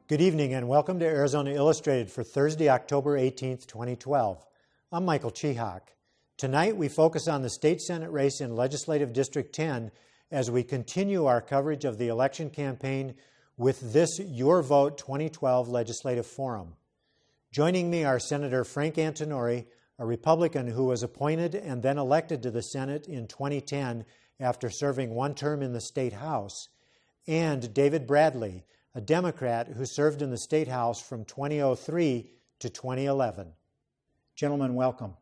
Good evening and welcome to Arizona Illustrated for Thursday, October 18th, 2012. I'm Michael Chihak. Tonight we focus on the State Senate race in Legislative District 10 as we continue our coverage of the election campaign with this Your Vote 2012 Legislative Forum. Joining me are Senator Frank Antenori, a Republican who was appointed and then elected to the Senate in 2010 after serving one term in the State House, and David Bradley, a Democrat who served in the State House from 2003 to 2011. Gentlemen, welcome.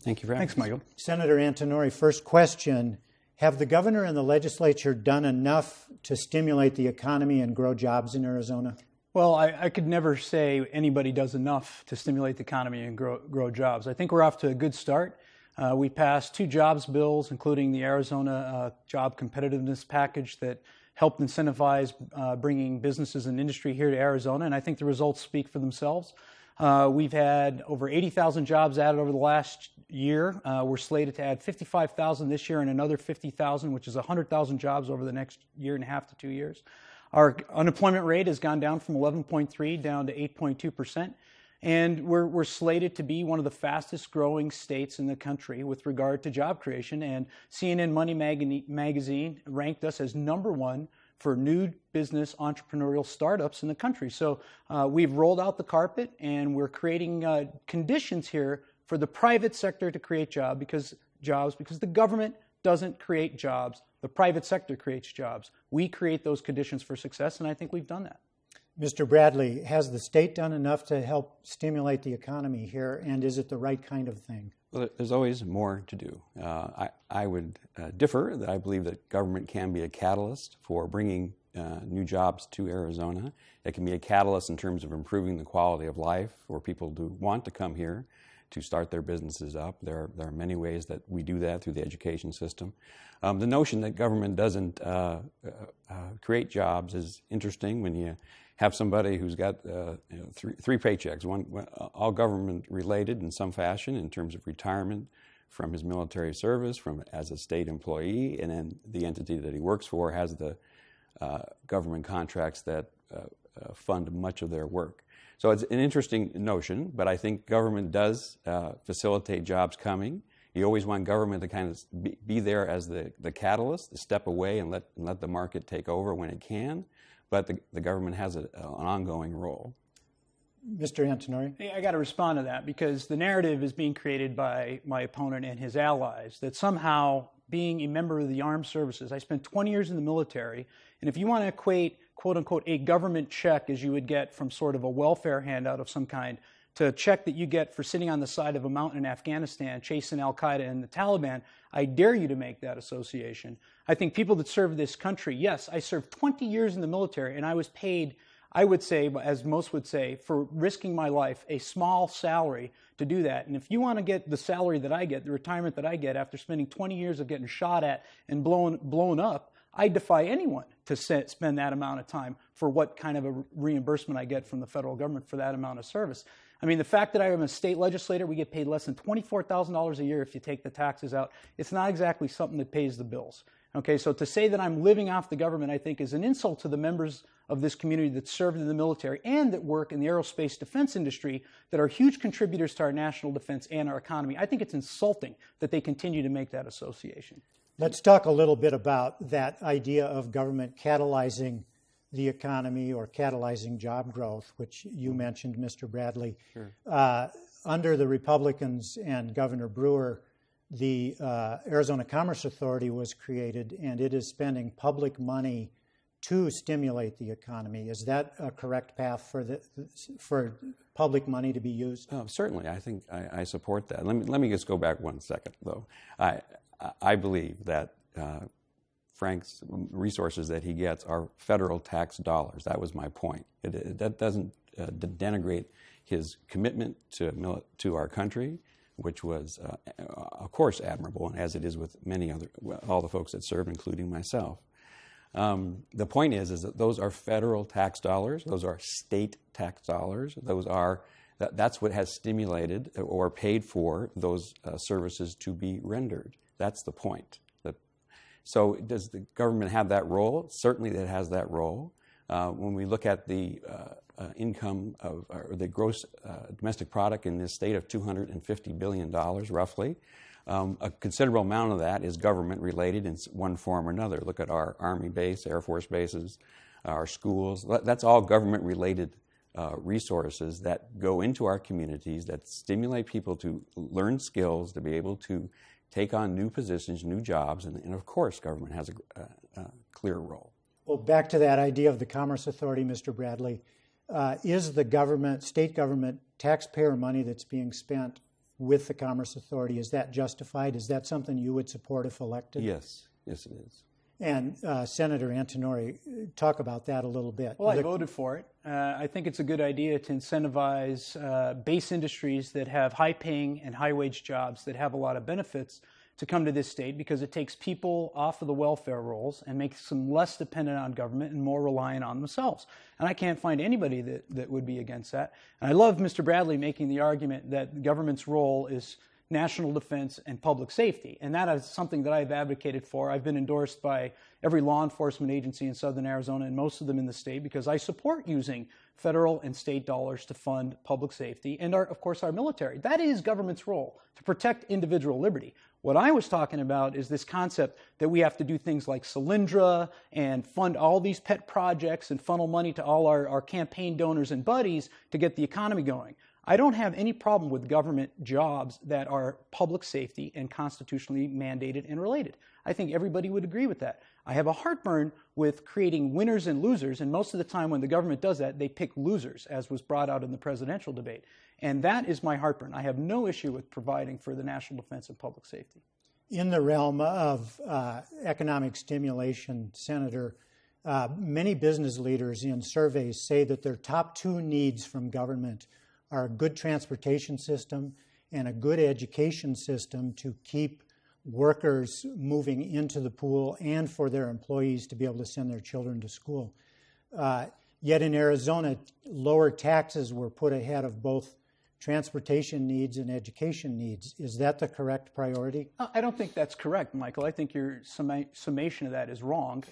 Thank you very much. Thanks, Michael. Senator Antenori, first question. Have the governor and the legislature done enough to stimulate the economy and grow jobs in Arizona? Well, I could never say anybody does enough to stimulate the economy and grow jobs. I think we're off to a good start. We passed two jobs bills, including the Arizona Job Competitiveness Package that helped incentivize bringing businesses and industry here to Arizona, and I think the results speak for themselves. We've had over 80,000 jobs added over the last year. We're slated to add 55,000 this year and another 50,000, which is 100,000 jobs over the next year and a half to 2 years. Our unemployment rate has gone down from 11.3 down to 8.2%. And we're slated to be one of the fastest growing states in the country with regard to job creation. And CNN Money magazine ranked us as #1 for new business entrepreneurial startups in the country. So we've rolled out the carpet and we're creating conditions here for the private sector to create jobs because the government doesn't create jobs. The private sector creates jobs. We create those conditions for success, and I think we've done that. Mr. Bradley, has the state done enough to help stimulate the economy here, and is it the right kind of thing? Well, there's always more to do. I would differ that I believe that government can be a catalyst for bringing new jobs to Arizona. It can be a catalyst in terms of improving the quality of life for people who want to come here to start their businesses up. There are many ways that we do that through the education system. The notion that government doesn't create jobs is interesting when you have somebody who's got three paychecks, one all government related in some fashion in terms of retirement from his military service, as a state employee, and then the entity that he works for has the government contracts that fund much of their work. So it's an interesting notion, but I think government does facilitate jobs coming. You always want government to kind of be there as the catalyst, to step away and let the market take over when it can. But the government has an ongoing role. Mr. Antenori? I got to respond to that because the narrative is being created by my opponent and his allies that somehow being a member of the armed services, I spent 20 years in the military, and if you want to equate, quote unquote, a government check as you would get from sort of a welfare handout of some kind to a check that you get for sitting on the side of a mountain in Afghanistan chasing Al-Qaeda and the Taliban, I dare you to make that association. I think people that serve this country, yes, I served 20 years in the military and I was paid, I would say, as most would say, for risking my life, a small salary to do that. And if you want to get the salary that I get, the retirement that I get after spending 20 years of getting shot at and blown up, I defy anyone to spend that amount of time for what kind of a reimbursement I get from the federal government for that amount of service. I mean, the fact that I am a state legislator, we get paid less than $24,000 a year if you take the taxes out. It's not exactly something that pays the bills. Okay, so to say that I'm living off the government, I think, is an insult to the members of this community that served in the military and that work in the aerospace defense industry that are huge contributors to our national defense and our economy. I think it's insulting that they continue to make that association. Let's talk a little bit about that idea of government catalyzing the economy or catalyzing job growth, which you mentioned, Mr. Bradley. Sure. Under the Republicans and Governor Brewer, the Arizona Commerce Authority was created, and it is spending public money to stimulate the economy. Is that a correct path for public money to be used? Oh, certainly. I think I support that. Let me just go back 1 second, though. I believe that Frank's resources that he gets are federal tax dollars. That was my point. That doesn't denigrate his commitment to our country, which was, of course, admirable, as it is with all the folks that served, including myself. The point is that those are federal tax dollars. Those are state tax dollars. That's what has stimulated or paid for those services to be rendered. That's the point. So does the government have that role? Certainly it has that role. When we look at the income of, or the gross domestic product in this state of $250 billion, roughly, a considerable amount of that is government related in one form or another. Look at our Army base, Air Force bases, our schools. That's all government related resources that go into our communities, that stimulate people to learn skills, to be able to take on new positions, new jobs, and of course government has a clear role. Well, back to that idea of the Commerce Authority, Mr. Bradley, is the government, state government, taxpayer money that's being spent with the Commerce Authority, is that justified? Is that something you would support if elected? Yes, yes it is. And Senator Antenori, talk about that a little bit. Well, I voted for it. I think it's a good idea to incentivize base industries that have high-paying and high-wage jobs that have a lot of benefits to come to this state, because it takes people off of the welfare rolls and makes them less dependent on government and more reliant on themselves. And I can't find anybody that would be against that. And I love Mr. Bradley making the argument that the government's role is national defense and public safety. And that is something that I've advocated for. I've been endorsed by every law enforcement agency in southern Arizona and most of them in the state, because I support using federal and state dollars to fund public safety and, of course, our military. That is government's role, to protect individual liberty. What I was talking about is this concept that we have to do things like Solyndra and fund all these pet projects and funnel money to all our campaign donors and buddies to get the economy going. I don't have any problem with government jobs that are public safety and constitutionally mandated and related. I think everybody would agree with that. I have a heartburn with creating winners and losers, and most of the time when the government does that, they pick losers, as was brought out in the presidential debate. And that is my heartburn. I have no issue with providing for the national defense and public safety. In the realm of economic stimulation, Senator, many business leaders in surveys say that their top two needs from government are a good transportation system and a good education system to keep workers moving into the pool and for their employees to be able to send their children to school. Yet in Arizona, lower taxes were put ahead of both transportation needs and education needs. Is that the correct priority? I don't think that's correct, Michael. I think your summation of that is wrong.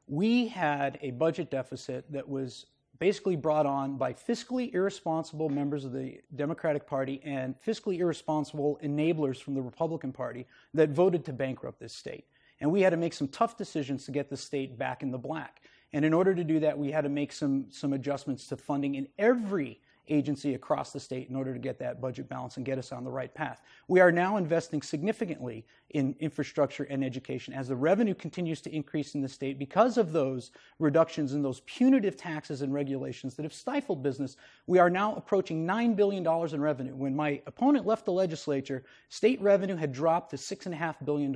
We had a budget deficit that was basically brought on by fiscally irresponsible members of the Democratic Party and fiscally irresponsible enablers from the Republican Party that voted to bankrupt this state. And we had to make some tough decisions to get the state back in the black. And in order to do that, we had to make some adjustments to funding in every agency across the state in order to get that budget balance and get us on the right path. We are now investing significantly in infrastructure and education as the revenue continues to increase in the state because of those reductions in those punitive taxes and regulations that have stifled business. We are now approaching $9 billion in revenue. When my opponent left the legislature, state revenue had dropped to $6.5 billion.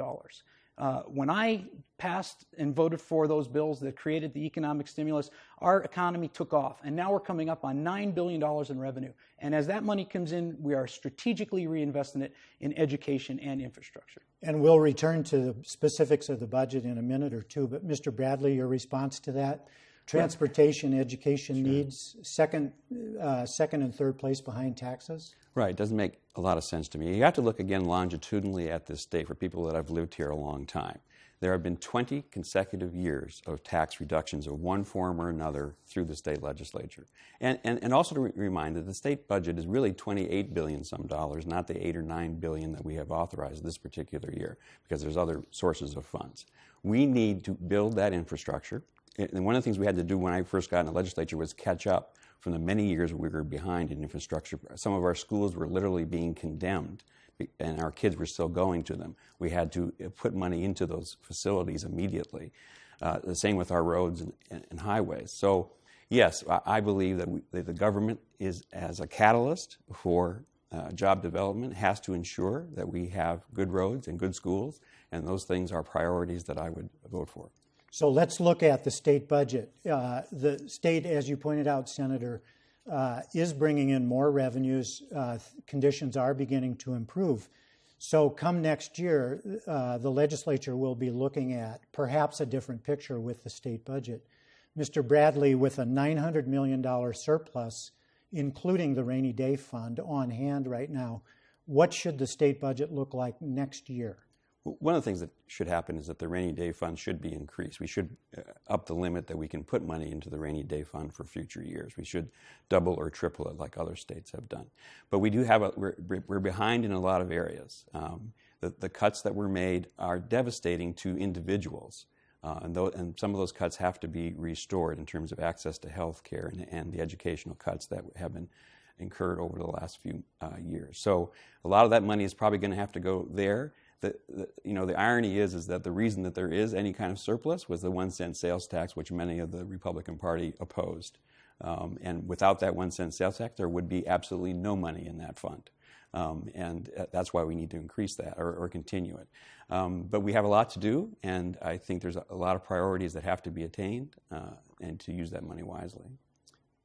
When I passed and voted for those bills that created the economic stimulus, our economy took off, and now we're coming up on $9 billion in revenue. And as that money comes in, we are strategically reinvesting it in education and infrastructure. And we'll return to the specifics of the budget in a minute or two, but Mr. Bradley, your response to that? Transportation, education needs, second and third place behind taxes? Right, it doesn't make a lot of sense to me. You have to look again longitudinally at this state for people that have lived here a long time. There have been 20 consecutive years of tax reductions of one form or another through the state legislature. And also to remind that the state budget is really $28 billion some dollars, not the $8 or $9 billion that we have authorized this particular year, because there's other sources of funds. We need to build that infrastructure. And one of the things we had to do when I first got in the legislature was catch up from the many years we were behind in infrastructure. Some of our schools were literally being condemned, and our kids were still going to them. We had to put money into those facilities immediately. The same with our roads and highways. So, yes, I believe that the government is, as a catalyst for job development, has to ensure that we have good roads and good schools, and those things are priorities that I would vote for. So let's look at the state budget. The state, as you pointed out, Senator, is bringing in more revenues. Conditions are beginning to improve. So come next year, the legislature will be looking at perhaps a different picture with the state budget. Mr. Bradley, with a $900 million surplus, including the rainy day fund on hand right now, what should the state budget look like next year? One of the things that should happen is that the rainy day fund should be increased. We should up the limit that we can put money into the rainy day fund for future years. We should double or triple it like other states have done. But we do have we're behind in a lot of areas. The cuts that were made are devastating to individuals. And some of those cuts have to be restored in terms of access to health care and the educational cuts that have been incurred over the last few years. So a lot of that money is probably going to have to go there. The irony is that the reason that there is any kind of surplus was the 1 cent sales tax, which many of the Republican Party opposed. And without that 1 cent sales tax, there would be absolutely no money in that fund. And that's why we need to increase that or continue it. But we have a lot to do, and I think there's a lot of priorities that have to be attained and to use that money wisely.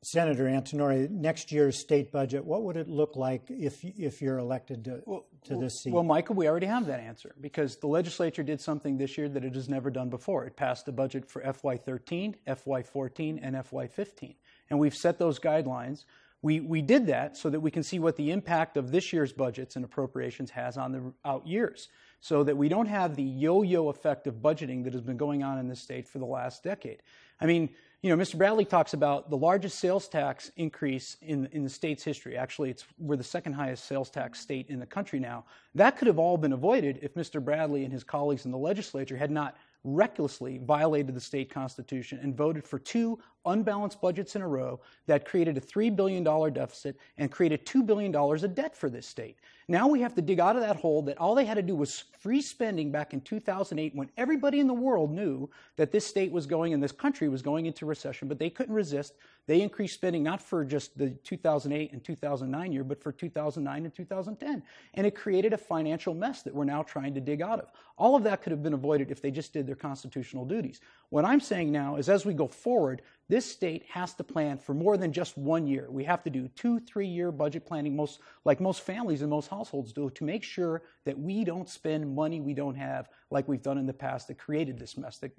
Senator Antenori, next year's state budget, what would it look like if you're elected to this seat? Well, Michael, we already have that answer because the legislature did something this year that it has never done before. It passed the budget for FY13, FY14, and FY15. And we've set those guidelines. We did that so that we can see what the impact of this year's budgets and appropriations has on the out years, so that we don't have the yo-yo effect of budgeting that has been going on in this state for the last decade. I mean, Mr. Bradley talks about the largest sales tax increase in the state's history. Actually, we're the second highest sales tax state in the country now. That could have all been avoided if Mr. Bradley and his colleagues in the legislature had not recklessly violated the state constitution and voted for 2 unbalanced budgets in a row that created a $3 billion deficit and created $2 billion of debt for this state. Now we have to dig out of that hole that all they had to do was free spending back in 2008 when everybody in the world knew that this state was going and this country was going into recession, but they couldn't resist. They increased spending not for just the 2008 and 2009 year, but for 2009 and 2010. And it created a financial mess that we're now trying to dig out of. All of that could have been avoided if they just did their constitutional duties. What I'm saying now is as we go forward, this state has to plan for more than just 1 year. We have to do 2-3-year budget planning, like most families and most households do, to make sure that we don't spend money we don't have like we've done in the past that created this mess that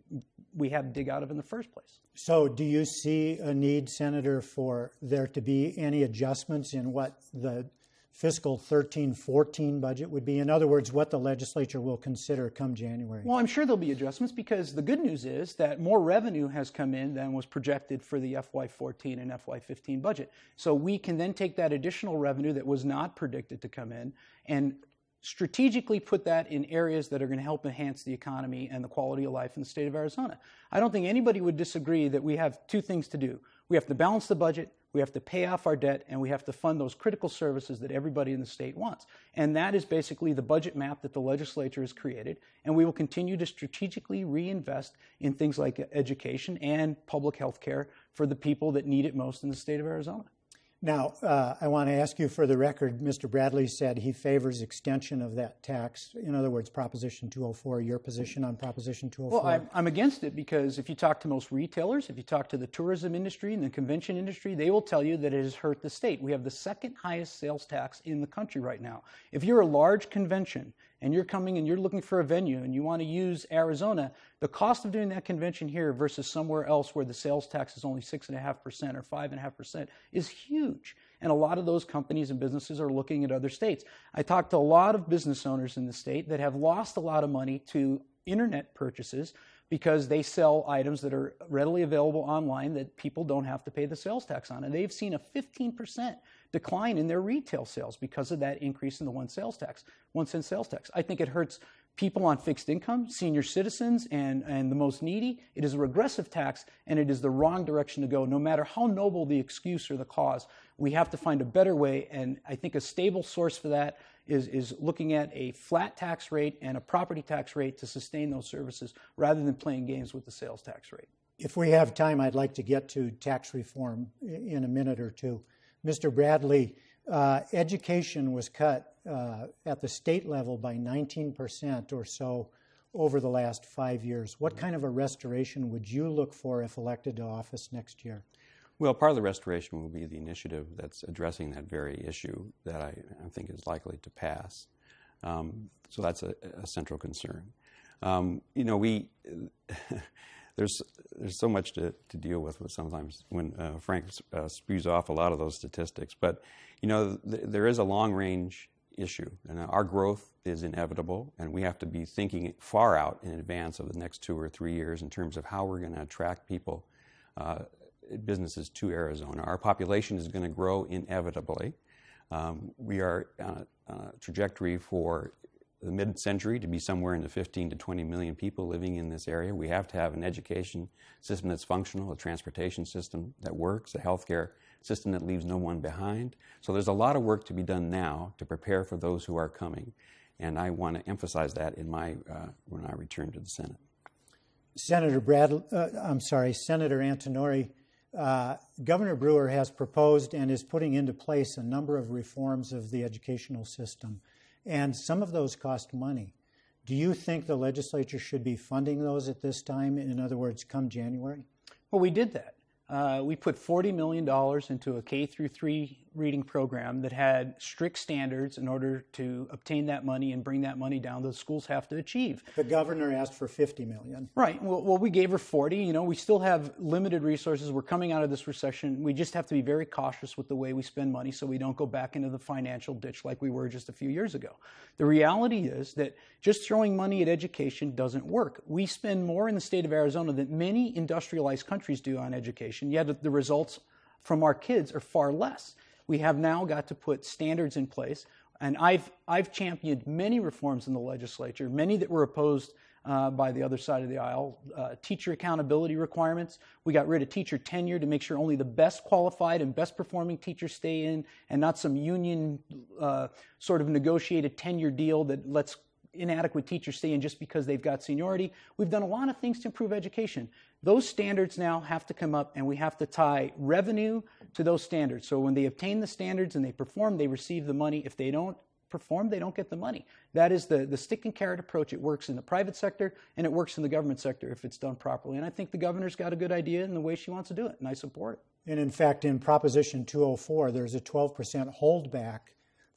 we had to dig out of in the first place. So do you see a need, Senator, for there to be any adjustments in what the fiscal 13-14 budget would be? In other words, what the legislature will consider come January? Well, I'm sure there'll be adjustments because the good news is that more revenue has come in than was projected for the FY14 and FY15 budget. So we can then take that additional revenue that was not predicted to come in and strategically put that in areas that are going to help enhance the economy and the quality of life in the state of Arizona. I don't think anybody would disagree that we have 2 things to do. We have to balance the budget, we have to pay off our debt, and we have to fund those critical services that everybody in the state wants. And that is basically the budget map that the legislature has created, and we will continue to strategically reinvest in things like education and public health care for the people that need it most in the state of Arizona. Now, I want to ask you for the record, Mr. Bradley said he favors extension of that tax. In other words, Proposition 204, your position on Proposition 204? Well, I'm against it because if you talk to most retailers, if you talk to the tourism industry and the convention industry, they will tell you that it has hurt the state. We have the second highest sales tax in the country right now. If you're a large convention and you're coming and you're looking for a venue and you want to use Arizona, the cost of doing that convention here versus somewhere else where the sales tax is only 6.5% or 5.5% is huge. And a lot of those companies and businesses are looking at other states. I talked to a lot of business owners in the state that have lost a lot of money to internet purchases because they sell items that are readily available online that people don't have to pay the sales tax on. And they've seen a 15% decline in their retail sales because of that increase in the 1 cent sales tax. I think it hurts people on fixed income, senior citizens, and the most needy. It is a regressive tax, and it is the wrong direction to go. No matter how noble the excuse or the cause, we have to find a better way, and I think a stable source for that is looking at a flat tax rate and a property tax rate to sustain those services rather than playing games with the sales tax rate. If we have time, I'd like to get to tax reform in a minute or two. Mr. Bradley, education was cut at the state level by 19% or so over the last 5 years. What kind of a restoration would you look for if elected to office next year? Well, part of the restoration will be the initiative that's addressing that very issue that I think is likely to pass. So that's a central concern. There's so much to deal with sometimes when Frank spews off a lot of those statistics. But, there is a long-range issue. And our growth is inevitable, and we have to be thinking far out in advance of the next 2 or 3 years in terms of how we're going to attract people, businesses to Arizona. Our population is going to grow inevitably. We are on a trajectory for the mid-century to be somewhere in the 15 to 20 million people living in this area. We have to have an education system that's functional, a transportation system that works, a healthcare system that leaves no one behind. So there's a lot of work to be done now to prepare for those who are coming. And I want to emphasize that in when I return to the Senate. Senator Antenori, Governor Brewer has proposed and is putting into place a number of reforms of the educational system, and some of those cost money. Do you think the legislature should be funding those at this time? In other words, come January? Well, we did that. We put $40 million into a K-3 reading program that had strict standards in order to obtain that money and bring that money down that the schools have to achieve. The governor asked for $50 million. Right. Well, we gave her 40. You know, we still have limited resources. We're coming out of this recession. We just have to be very cautious with the way we spend money so we don't go back into the financial ditch like we were just a few years ago. The reality is that just throwing money at education doesn't work. We spend more in the state of Arizona than many industrialized countries do on education, yet the results from our kids are far less. We have now got to put standards in place, and I've championed many reforms in the legislature, many that were opposed by the other side of the aisle. Teacher accountability requirements. We got rid of teacher tenure to make sure only the best qualified and best performing teachers stay in, and not some union sort of negotiated tenure deal that lets inadequate teachers stay in just because they've got seniority. We've done a lot of things to improve education. Those standards now have to come up, and we have to tie revenue to those standards. So when they obtain the standards and they perform, they receive the money. If they don't perform, they don't get the money. That is the stick and carrot approach. It works in the private sector, and it works in the government sector if it's done properly. And I think the governor's got a good idea in the way she wants to do it, and I support it. And in fact, in Proposition 204, there's a 12% holdback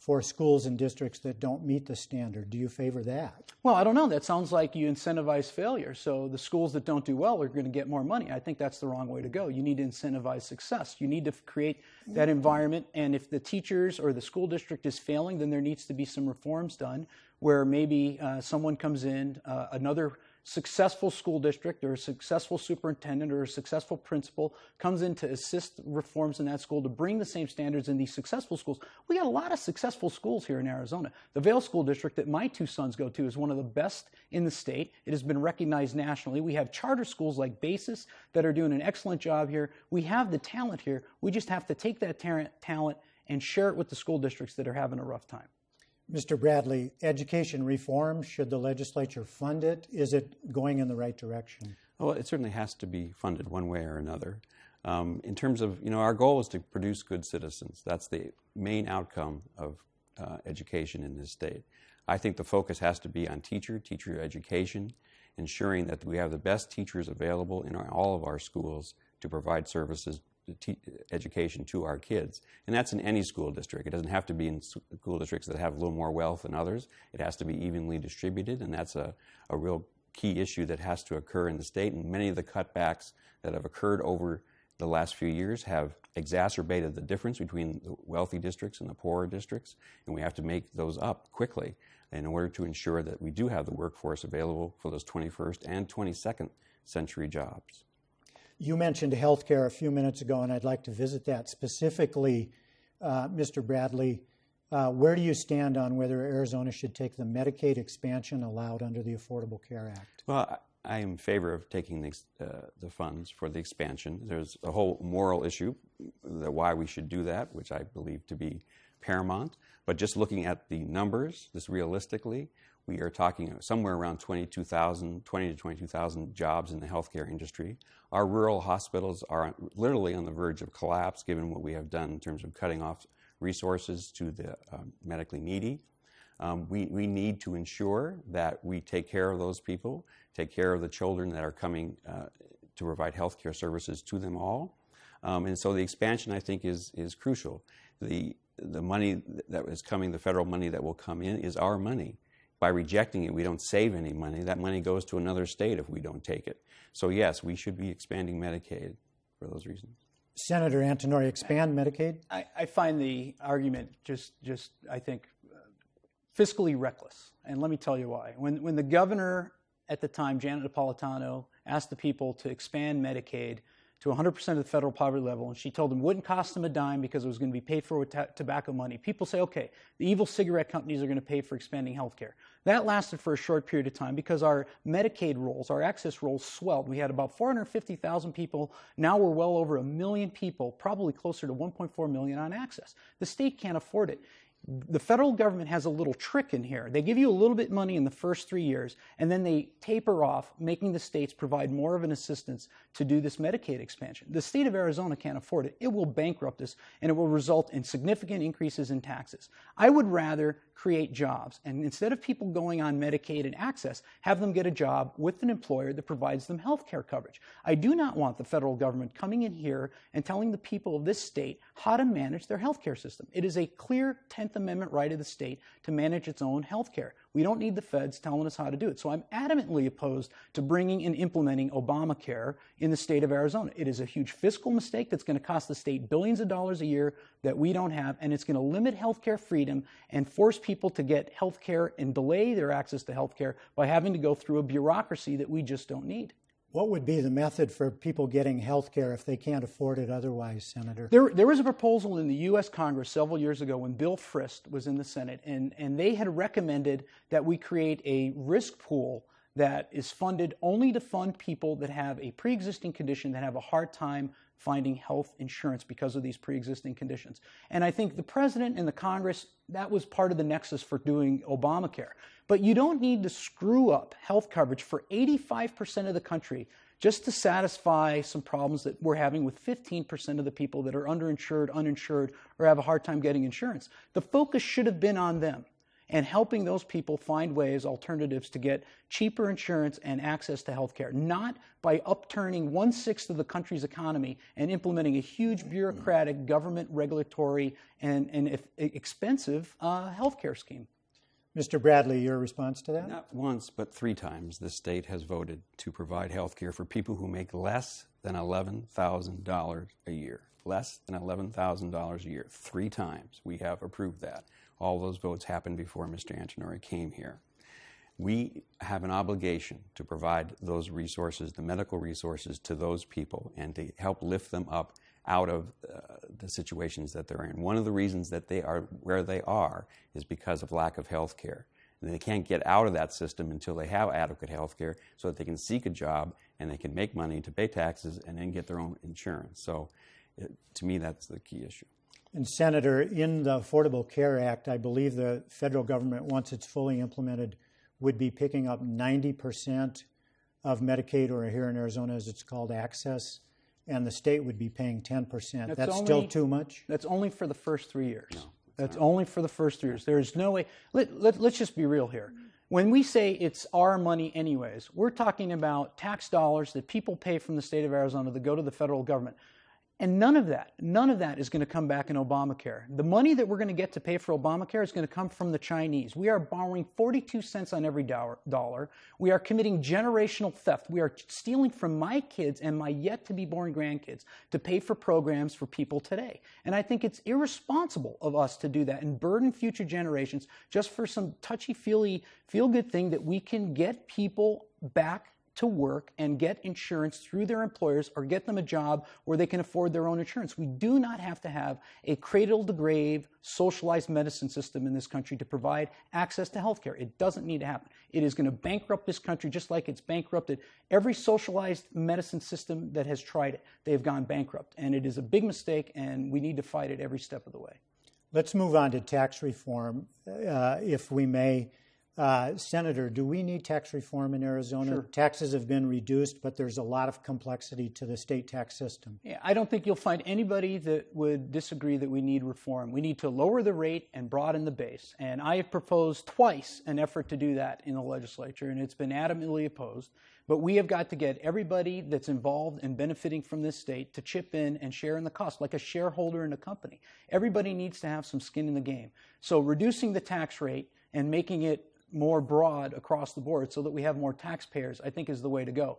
for schools and districts that don't meet the standard. Do you favor that? Well, I don't know. That sounds like you incentivize failure. So the schools that don't do well are going to get more money. I think that's the wrong way to go. You need to incentivize success. You need to create that environment. And if the teachers or the school district is failing, then there needs to be some reforms done where maybe someone comes in, another successful school district or a successful superintendent or a successful principal comes in to assist reforms in that school to bring the same standards in these successful schools. We got a lot of successful schools here in Arizona. The Vail School District that my two sons go to is one of the best in the state. It has been recognized nationally. We have charter schools like Basis that are doing an excellent job here. We have the talent here. We just have to take that talent and share it with the school districts that are having a rough time. Mr. Bradley, education reform, should the legislature fund it? Is it going in the right direction? Well, it certainly has to be funded one way or another. In terms of, our goal is to produce good citizens. That's the main outcome of education in this state. I think the focus has to be on teacher education, ensuring that we have the best teachers available in all of our schools to provide services education to our kids. And that's in any school district. It doesn't have to be in school districts that have a little more wealth than others. It has to be evenly distributed, and that's a real key issue that has to occur in the state. And many of the cutbacks that have occurred over the last few years have exacerbated the difference between the wealthy districts and the poorer districts, and we have to make those up quickly in order to ensure that we do have the workforce available for those 21st and 22nd century jobs. You mentioned healthcare a few minutes ago, and I'd like to visit that specifically. Mr. Bradley, where do you stand on whether Arizona should take the Medicaid expansion allowed under the Affordable Care Act? Well, I am in favor of taking the funds for the expansion. There's a whole moral issue, why we should do that, which I believe to be paramount. But just looking at the numbers, this realistically, we are talking somewhere around 20 to 22,000 jobs in the healthcare industry. Our rural hospitals are literally on the verge of collapse, given what we have done in terms of cutting off resources to the medically needy. We need to ensure that we take care of those people, take care of the children that are coming to provide healthcare services to them all. And so the expansion, I think, is crucial. The money that is coming, the federal money that will come in, is our money. By rejecting it, we don't save any money. That money goes to another state if we don't take it. So yes, we should be expanding Medicaid for those reasons. Senator Antenori, expand Medicaid? I find the argument just I think, fiscally reckless. And let me tell you why. When the governor at the time, Janet Napolitano, asked the people to expand Medicaid to 100% of the federal poverty level, and she told them it wouldn't cost them a dime because it was going to be paid for with tobacco money. People say, okay, the evil cigarette companies are going to pay for expanding health care. That lasted for a short period of time because our Medicaid rolls, our access rolls swelled. We had about 450,000 people. Now we're well over 1 million people, probably closer to 1.4 million on access. The state can't afford it. The federal government has a little trick in here. They give you a little bit of money in the first 3 years, and then they taper off, making the states provide more of an assistance to do this Medicaid expansion. The state of Arizona can't afford it. It will bankrupt us, and it will result in significant increases in taxes. I would rather create jobs, and instead of people going on Medicaid and access, have them get a job with an employer that provides them health care coverage. I do not want the federal government coming in here and telling the people of this state how to manage their health care system. It is a clear 10th Amendment right of the state to manage its own health care. We don't need the feds telling us how to do it. So I'm adamantly opposed to bringing and implementing Obamacare in the state of Arizona. It is a huge fiscal mistake that's going to cost the state billions of dollars a year that we don't have, and it's going to limit health care freedom and force people to get health care and delay their access to health care by having to go through a bureaucracy that we just don't need. What would be the method for people getting health care if they can't afford it otherwise, Senator? There was a proposal in the U.S. Congress several years ago when Bill Frist was in the Senate, and they had recommended that we create a risk pool that is funded only to fund people that have a pre-existing condition that have a hard time finding health insurance because of these pre-existing conditions. And I think the President and the Congress, that was part of the nexus for doing Obamacare. But you don't need to screw up health coverage for 85% of the country just to satisfy some problems that we're having with 15% of the people that are underinsured, uninsured, or have a hard time getting insurance. The focus should have been on them and helping those people find ways, alternatives to get cheaper insurance and access to health care, not by upturning 1/6 of the country's economy and implementing a huge bureaucratic, government regulatory, and expensive health care scheme. Mr. Bradley, your response to that? Not once, but 3 times the state has voted to provide health care for people who make less than $11,000 a year. Less than $11,000 a year. 3 times we have approved that. All those votes happened before Mr. Antenori came here. We have an obligation to provide those resources, the medical resources, to those people and to help lift them up out of the situations that they're in. One of the reasons that they are where they are is because of lack of health care. And they can't get out of that system until they have adequate health care so that they can seek a job and they can make money to pay taxes and then get their own insurance. So to me, that's the key issue. And Senator, in the Affordable Care Act, I believe the federal government, once it's fully implemented, would be picking up 90% of Medicaid, or here in Arizona as it's called, access, and the state would be paying 10%. That's still too much? That's only for the first 3 years. No, that's only for the first 3 years. There is no way. Let's just be real here. When we say it's our money anyways, we're talking about tax dollars that people pay from the state of Arizona that go to the federal government. And none of that is going to come back in Obamacare. The money that we're going to get to pay for Obamacare is going to come from the Chinese. We are borrowing 42 cents on every dollar. We are committing generational theft. We are stealing from my kids and my yet-to-be-born grandkids to pay for programs for people today. And I think it's irresponsible of us to do that and burden future generations just for some touchy-feely, feel-good thing that we can get people back to work and get insurance through their employers or get them a job where they can afford their own insurance. We do not have to have a cradle-to-grave socialized medicine system in this country to provide access to health care. It doesn't need to happen. It is going to bankrupt this country just like it's bankrupted every socialized medicine system that has tried it. They have gone bankrupt, and it is a big mistake, and we need to fight it every step of the way. Let's move on to tax reform, if we may. Senator, do we need tax reform in Arizona? Sure. Taxes have been reduced, but there's a lot of complexity to the state tax system. Yeah, I don't think you'll find anybody that would disagree that we need reform. We need to lower the rate and broaden the base. And I have proposed twice an effort to do that in the legislature, and it's been adamantly opposed. But we have got to get everybody that's involved in benefiting from this state to chip in and share in the cost, like a shareholder in a company. Everybody needs to have some skin in the game. So reducing the tax rate and making it more broad across the board so that we have more taxpayers, I think, is the way to go.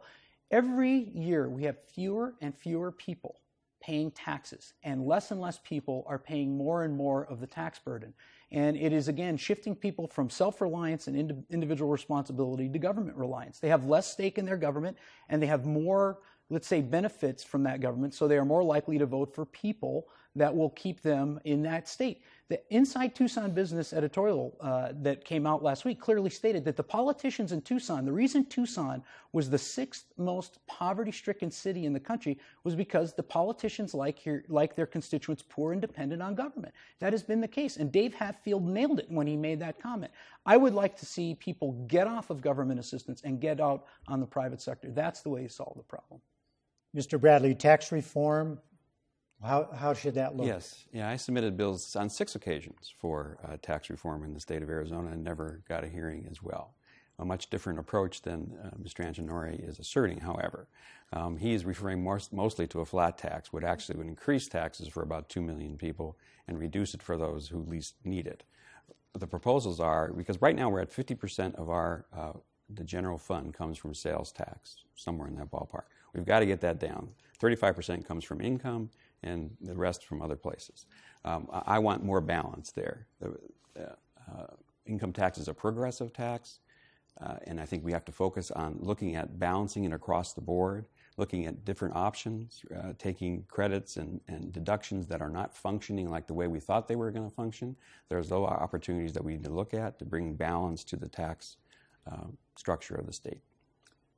Every year we have fewer and fewer people paying taxes, and less people are paying more and more of the tax burden. And it is, again, shifting people from self-reliance and individual responsibility to government reliance. They have less stake in their government, and they have more, let's say, benefits from that government, so they are more likely to vote for people that will keep them in that state. The Inside Tucson Business editorial that came out last week clearly stated that the politicians in Tucson, the reason Tucson was the 6th most poverty-stricken city in the country was because the politicians like their constituents poor and dependent on government. That has been the case, and Dave Hatfield nailed it when he made that comment. I would like to see people get off of government assistance and get out on the private sector. That's the way you solve the problem. Mr. Bradley, tax reform, how should that look? Yes. Yeah, I submitted bills on 6 occasions for tax reform in the state of Arizona and never got a hearing as well. A much different approach than Mr. Antenori is asserting, however. He is referring mostly to a flat tax, which actually would increase taxes for about 2 million people and reduce it for those who least need it. The proposals are, because right now we're at 50% of our the general fund comes from sales tax, somewhere in that ballpark. We've got to get that down. 35% comes from income, and the rest from other places. I want more balance there. Income tax is a progressive tax, and I think we have to focus on looking at balancing it across the board, looking at different options, taking credits and deductions that are not functioning like the way we thought they were going to function. There's those opportunities that we need to look at to bring balance to the tax structure of the state.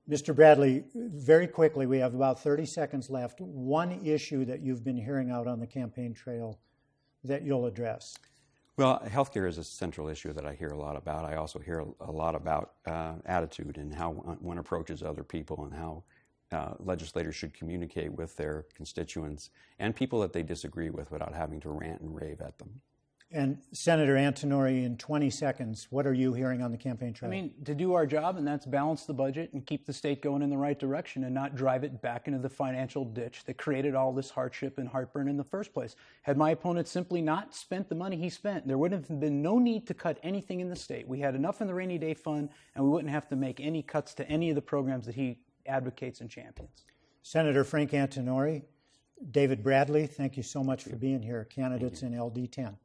Mr. Bradley, very quickly, we have about 30 seconds left. One issue that you've been hearing out on the campaign trail that you'll address. Well, healthcare is a central issue that I hear a lot about. I also hear a lot about attitude and how one approaches other people and how legislators should communicate with their constituents and people that they disagree with without having to rant and rave at them. And Senator Antenori, in 20 seconds, what are you hearing on the campaign trail? I mean, to do our job, and that's balance the budget and keep the state going in the right direction and not drive it back into the financial ditch that created all this hardship and heartburn in the first place. Had my opponent simply not spent the money he spent, there would have been no need to cut anything in the state. We had enough in the rainy day fund, and we wouldn't have to make any cuts to any of the programs that he advocates and champions. Senator Frank Antenori, David Bradley, thank you so much for being here, candidates in LD10.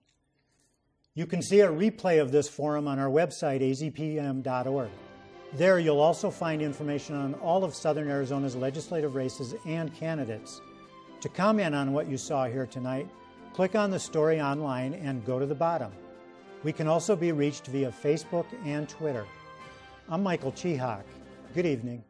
You can see a replay of this forum on our website, azpm.org. There you'll also find information on all of Southern Arizona's legislative races and candidates. To comment on what you saw here tonight, click on the story online and go to the bottom. We can also be reached via Facebook and Twitter. I'm Michael Chihak. Good evening.